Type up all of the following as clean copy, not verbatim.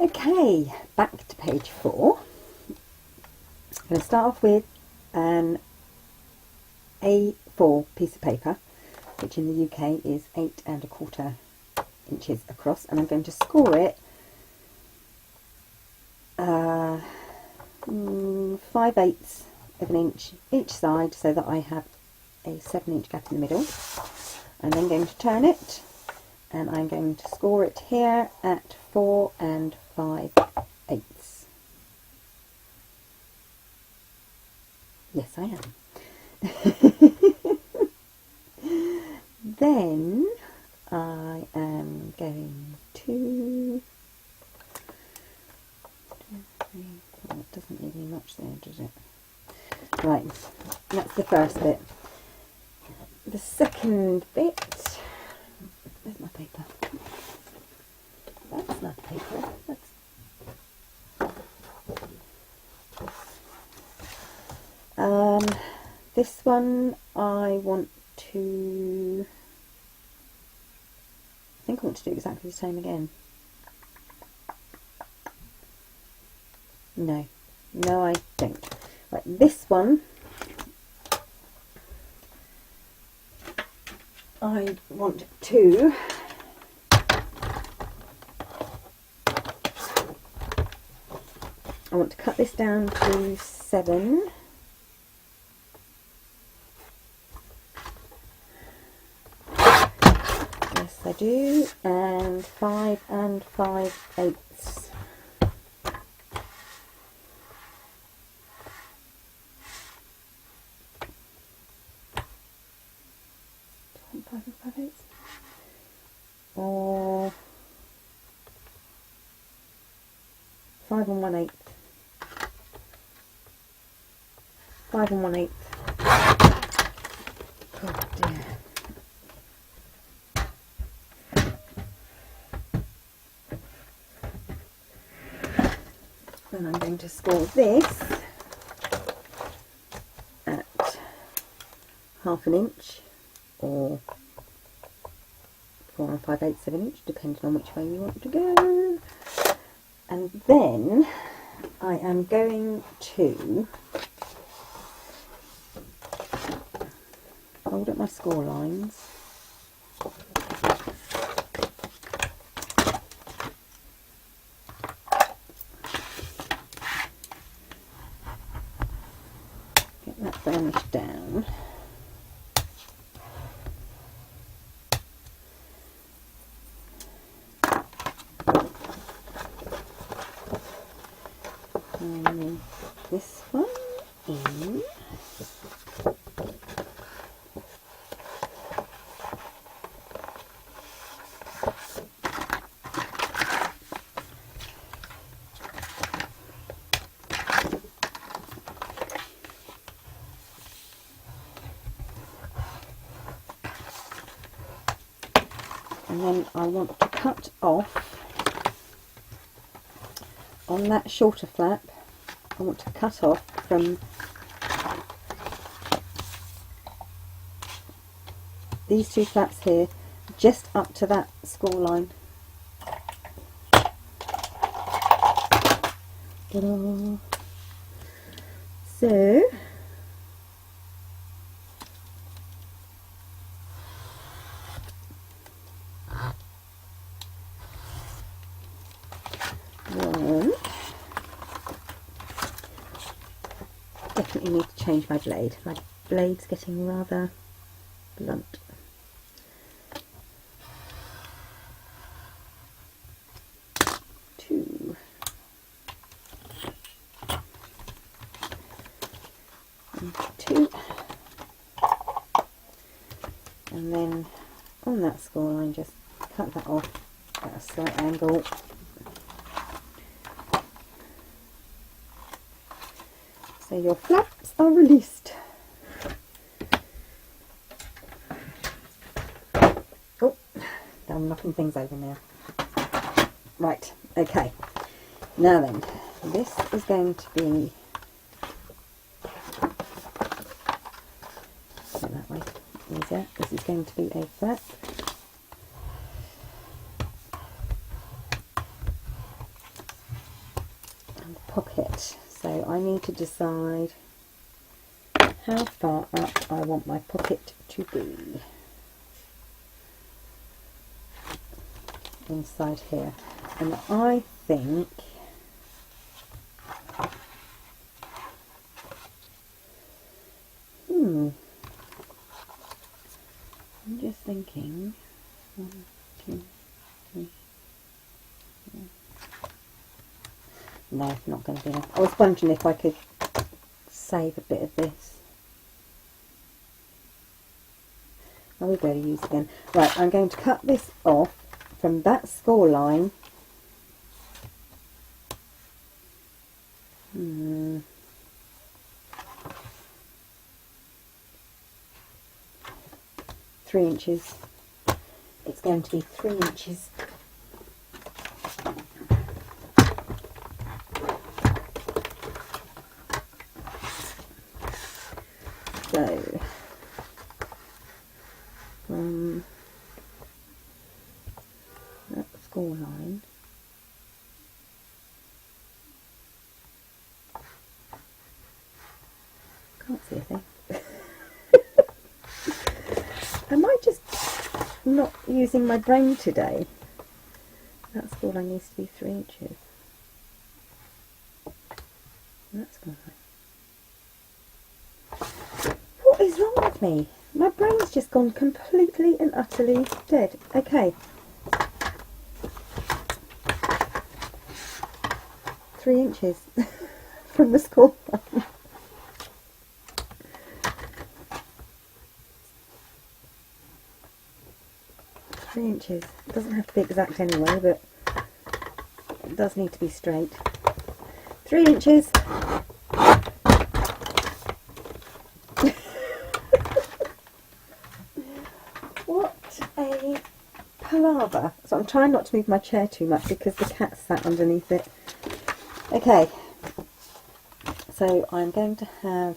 Okay, back to page 4. I'm going to start off with an A4 piece of paper, which in the UK is 8¼ inches across, and I'm going to score it 5/8 of an inch each side, so that I have a 7-inch gap in the middle. I'm then going to turn it, and I'm going to score it here at 4 5/8. Yes, I am. Then I am going to... Well, it doesn't leave me much there, does it? Right, that's the first bit. The second bit... Where's my paper? That's not paper. This one I want to... I think I want to do exactly the same again. No, I don't. Right, this one I want to cut this down to 7. Yes, I do, and 5 5/8. Or 5 1/8. 5 1/8. Oh dear. Then I'm going to score this at 1/2 inch, or 4 5/8 of an inch, depending on which way you want to go. And then I am going to hold up my score lines. Get that burnished down. And this one in. And then I want to cut off on that shorter flap. I want to cut off from these 2 flaps here, just up to that score line. Ta-da. So one, definitely need to change my blade. My blade's getting rather blunt. Two. And 2. And then on that score line, just cut that off at a slight angle. So your flaps are released. Oh, I'm knocking things over now. Right, okay. Now then, this is going to be... Go that way, easier. This is going to be a flap. I need to decide how far up I want my pocket to be inside here. And I think I'm just thinking 1, 2, 3, 4. No, not going to be enough. I was wondering if I could save a bit of this. I will go to use again. Right, I'm going to cut this off from that score line. 3 inches. It's going to be 3 inches. So from that score line, can't see a thing. Am I just not using my brain today? That score line needs to be 3 inches. That score line. What is wrong with me? My brain's just gone completely and utterly dead. Okay. 3 inches from the score line. Three inches. It doesn't have to be exact anyway, but it does need to be straight. 3 inches. What a palaver. So I'm trying not to move my chair too much because the cat sat underneath it. Okay. So I'm going to have,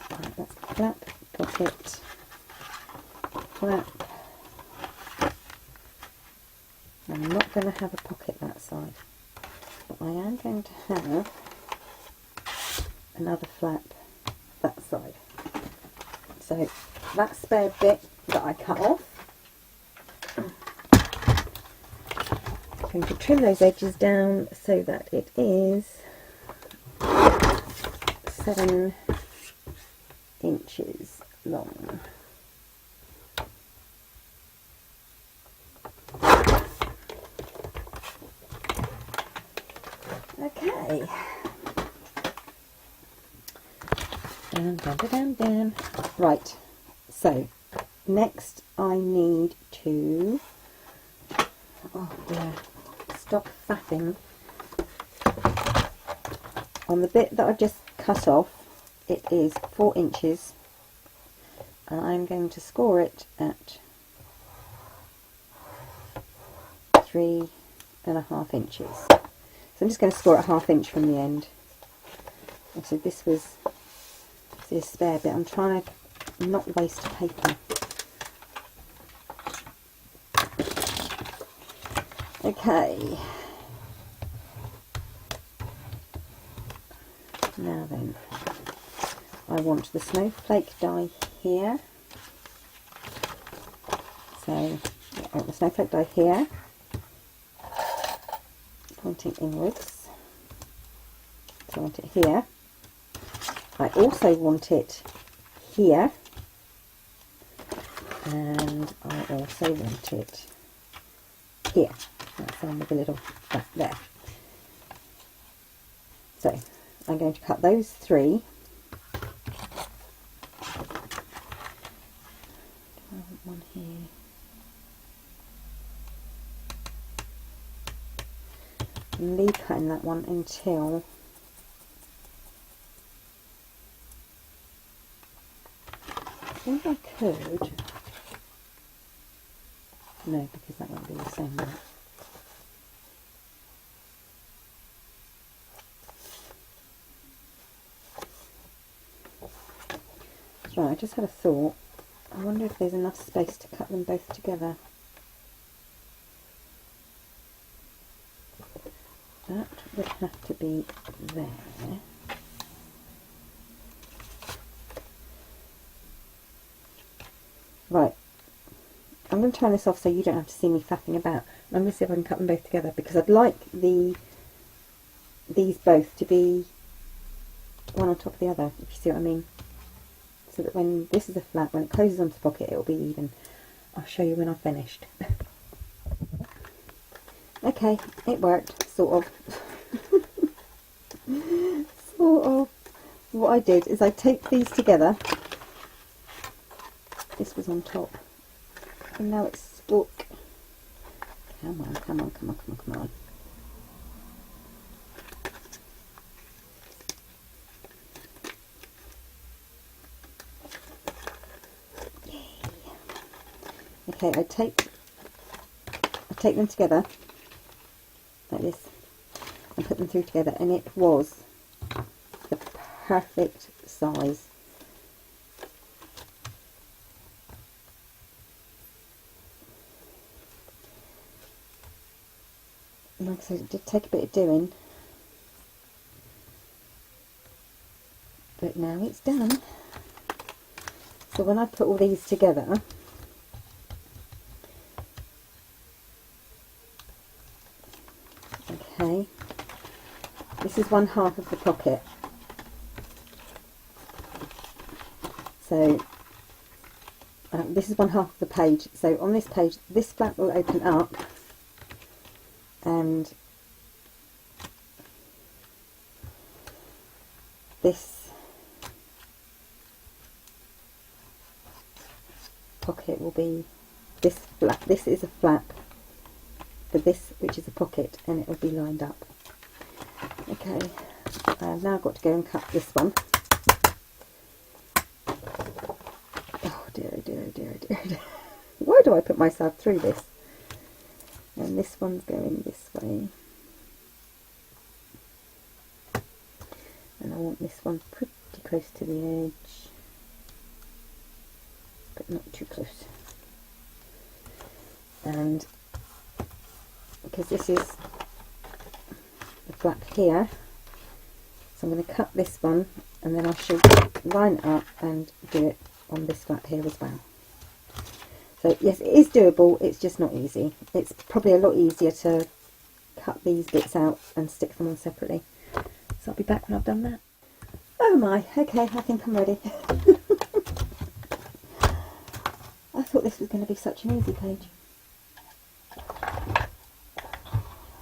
right, that's flap, pocket, flap. I'm not going to have a pocket that side, but I am going to have another flap that side. So that spare bit that I cut off, I'm going to trim those edges down so that it is 7 inches long. Okay. Right, so next I need to, oh dear, stop faffing. On the bit that I just cut off, it is 4 inches, and I'm going to score it at 3.5 inches. So I'm just going to score it 1/2 inch from the end. And so this was this spare bit. I'm trying to not waste paper. Okay. Now then, I want the snowflake die here. So I want the snowflake die here, pointing inwards. So I want it here. I also want it here, and I also want it here. That's on with a little back there. So I'm going to cut those 3. I want one here. And leave cutting that one until I think I could. No, because that won't be the same one. Right, I just had a thought. I wonder if there's enough space to cut them both together. that would have to be there. Right, I'm going to turn this off so you don't have to see me faffing about. I'm going to see if I can cut them both together, because I'd like these both to be one on top of the other, if you see what I mean. So that when this is a flat, when it closes onto the pocket, it'll be even. I'll show you when I've finished. Okay, it worked, sort of. Sort of. What I did is I taped these together. This was on top, and now it's stuck. Come on, come on, come on, come on, come on. Yay. Okay, I taped them together like this and put them through together, and it was the perfect size. Like I said, it did take a bit of doing, but now it's done. So when I put all these together, okay, this is 1/2 of the pocket. So this is 1/2 of the page. So on this page, this flap will open up, and this pocket will be this flap. This is a flap for this, which is a pocket, and it will be lined up. Okay, I've now got to go and cut this one. Oh dear, oh dear, oh dear, oh dear, oh dear. Why do I put myself through this? And this one's going this way, and I want this one pretty close to the edge, but not too close. And because this is the flap here, so I'm going to cut this one, and then I should line it up and do it on this flap here as well. So yes, it is doable, it's just not easy. It's probably a lot easier to cut these bits out and stick them on separately. So I'll be back when I've done that. Oh my, okay, I think I'm ready. I thought this was going to be such an easy page.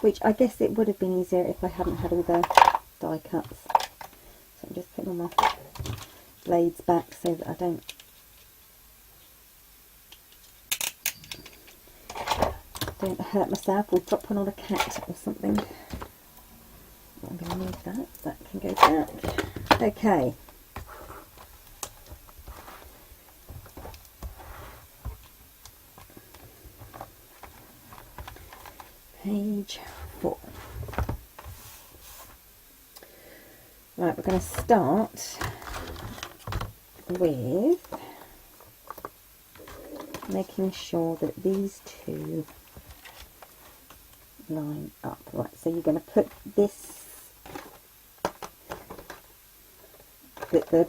Which I guess it would have been easier if I hadn't had all the die cuts. So I'm just putting all my blades back so that I don't hurt myself or drop one on a cat or something. I'm going to need that. That can go back. Okay. Page 4. Right, we're going to start with making sure that these two line up. Right, so you're going to put this, the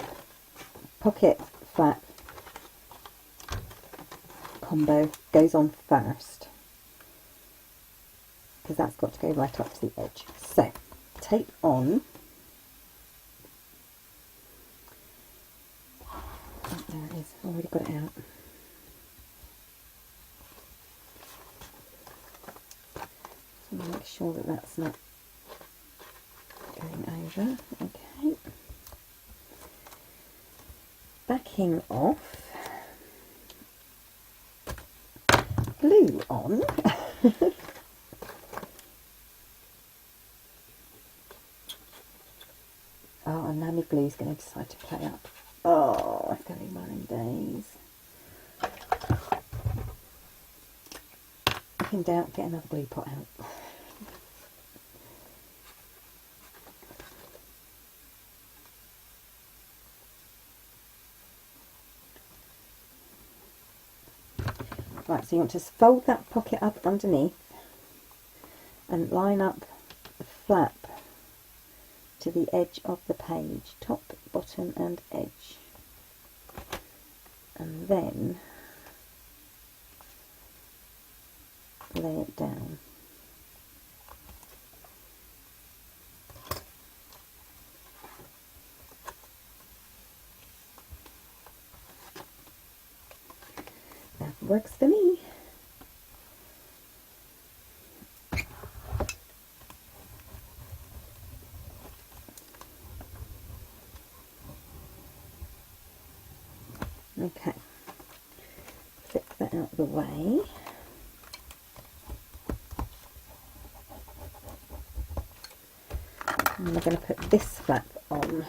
pocket flap combo goes on first, because that's got to go right up to the edge. So tape on. Oh, there it is, I've already got it out. Make sure that that's not going over. Okay. Backing off. Glue on. Oh, and now my glue's going to decide to play up. Oh, it's going to be one of them days. If in doubt, get another glue pot out. Right, so you want to fold that pocket up underneath and line up the flap to the edge of the page, top, bottom and edge, and then lay it down. That works for me. Okay, flip that out of the way. And I'm going to put this flap on,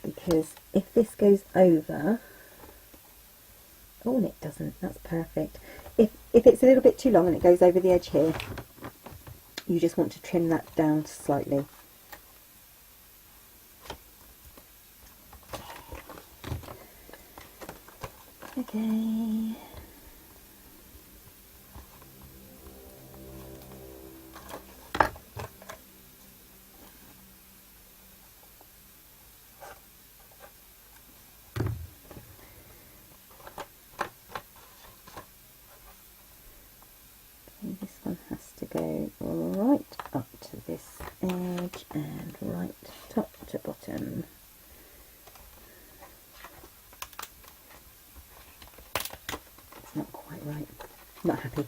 because if this goes over, oh, and it doesn't, that's perfect. If it's a little bit too long and it goes over the edge here, you just want to trim that down slightly. Okay. And this one has to go right up to this edge and right top to bottom. It's not quite right. Not happy.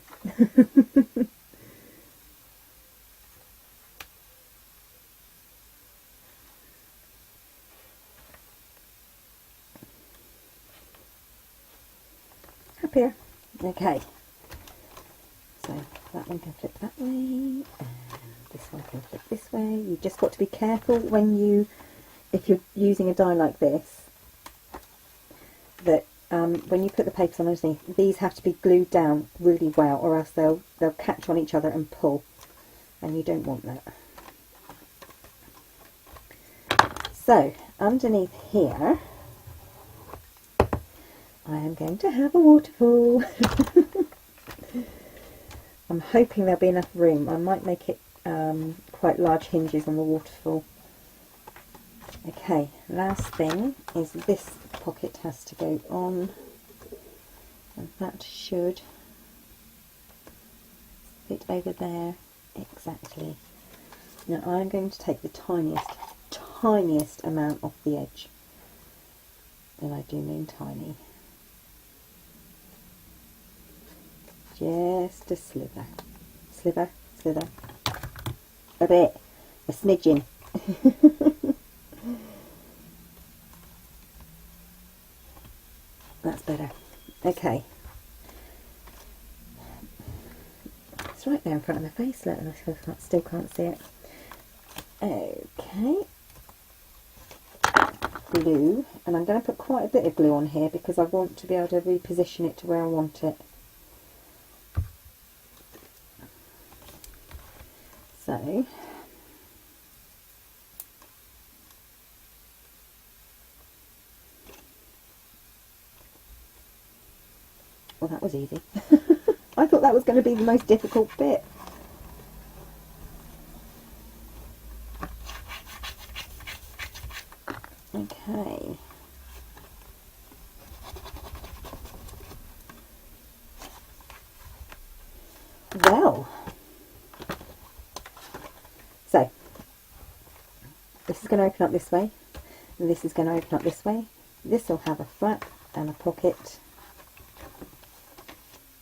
Happier. Okay. So that one can flip that way, and this one can flip this way. You've just got to be careful when if you're using a die like this, that when you put the papers on underneath, these have to be glued down really well, or else they'll catch on each other and pull, and you don't want that. So underneath here, I am going to have a waterfall. I'm hoping there'll be enough room. I might make it quite large hinges on the waterfall. Okay, last thing is this pocket has to go on, and that should fit over there exactly. Now I'm going to take the tiniest amount off the edge, and I do mean tiny. Just a sliver, sliver, sliver, a bit, a smidgen. That's better. Okay. It's right there in front of my face, look, and I still can't see it. Okay. Glue, and I'm going to put quite a bit of glue on here because I want to be able to reposition it to where I want it. So, well, that was easy. I thought that was going to be the most difficult bit. Okay. Well, so this is going to open up this way, and this is going to open up this way. This will have a flap and a pocket,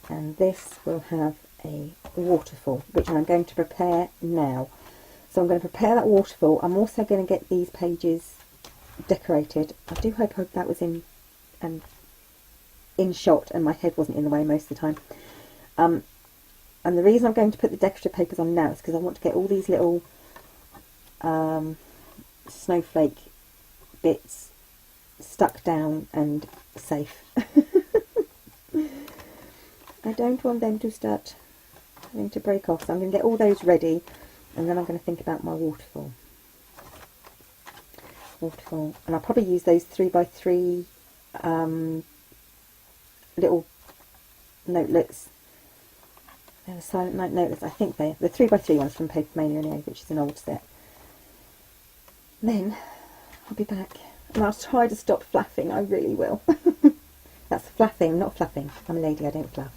and this will have a waterfall, which I'm going to prepare now. So I'm going to prepare that waterfall. I'm also going to get these pages decorated. I do hope that was in shot and my head wasn't in the way most of the time. And the reason I'm going to put the decorative papers on now is because I want to get all these little snowflake bits stuck down and safe. I don't want them to start having to break off, so I'm going to get all those ready, and then I'm going to think about my waterfall. And I'll probably use those 3x3 little notelets They're the Silent Night noteless. I think they're the 3x3 ones from Paper Mania anyway, which is an old set. And then I'll be back. And I'll try to stop flapping, I really will. That's flapping, not flapping. I'm a lady, I don't fluff.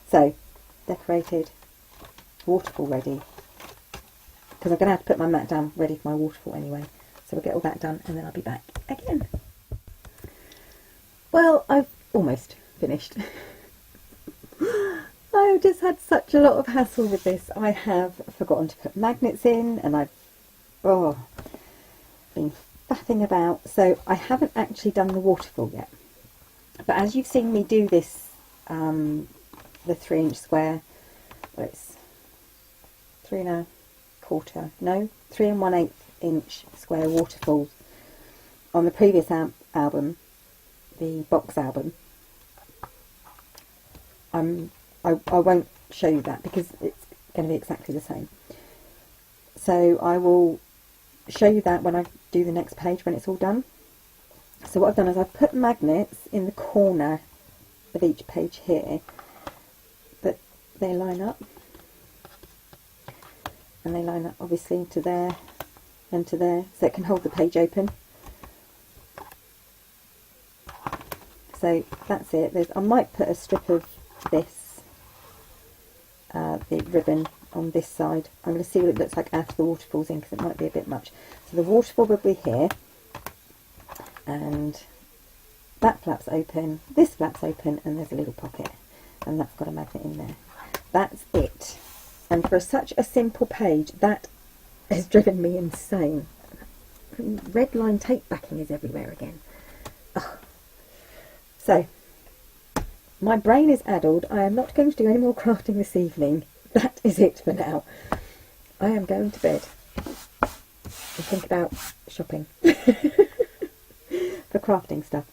So, decorated, waterfall ready. Because I'm going to have to put my mat down ready for my waterfall anyway. So we'll get all that done and then I'll be back again. Well, I've almost finished. I've just had such a lot of hassle with this. I have forgotten to put magnets in and I've been faffing about. So I haven't actually done the waterfall yet. But as you've seen me do this, the 3-inch square, well, it's 3 1/4, no, 3 1/8 inch square waterfalls on the previous album, the box album. I won't show you that because it's going to be exactly the same. So I will show you that when I do the next page, when it's all done. So what I've done is I've put magnets in the corner of each page here, but they line up. And they line up obviously to there and to there, so it can hold the page open. So that's it. I might put a strip of this, the ribbon on this side. I'm going to see what it looks like after the waterfall's in because it might be a bit much. So the waterfall will be here, and that flap's open, this flap's open, and there's a little pocket, and that's got a magnet in there. That's it. And for such a simple page, that has driven me insane. Red line tape backing is everywhere again. Ugh. So, my brain is addled. I am not going to do any more crafting this evening. That is it for now. I am going to bed and think about shopping for crafting stuff.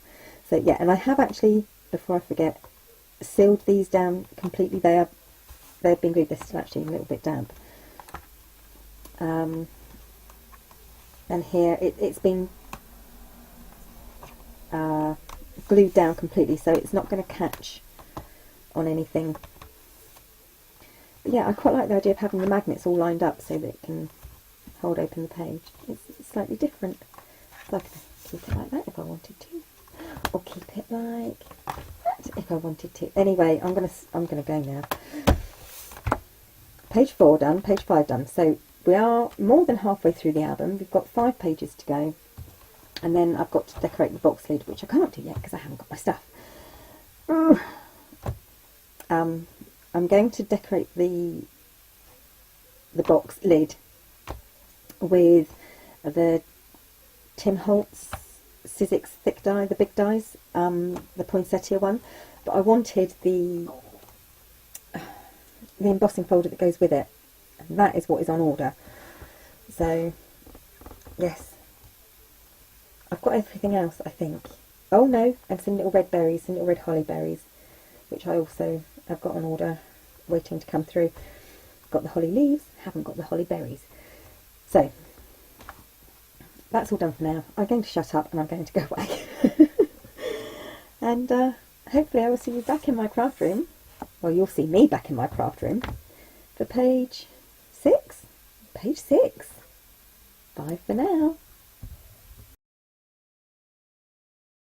So yeah, and I have actually, before I forget, sealed these down completely. They've been glued. They're still actually a little bit damp. And here it's been glued down completely, so it's not going to catch on anything. But yeah, I quite like the idea of having the magnets all lined up so that it can hold open the page. It's slightly different. So I could keep it like that if I wanted to, or keep it like that if I wanted to. Anyway, I'm gonna go now. Page 4 done, page 5 done. So we are more than halfway through the album. We've got 5 pages to go. And then I've got to decorate the box lid, which I can't do yet because I haven't got my stuff. I'm going to decorate the box lid with the Tim Holtz Sizzix thick die, the big dies, the poinsettia one. But I wanted the embossing folder that goes with it, and that is what is on order. So yes, I've got everything else, I think. Oh no, and some little red berries, some little red holly berries, which I also have got on order, waiting to come through. Got the holly leaves, haven't got the holly berries. So that's all done for now. I'm going to shut up and I'm going to go away. And hopefully I will see you back in my craft room. Well, you'll see me back in my craft room for page 6. Page 6. Bye for now.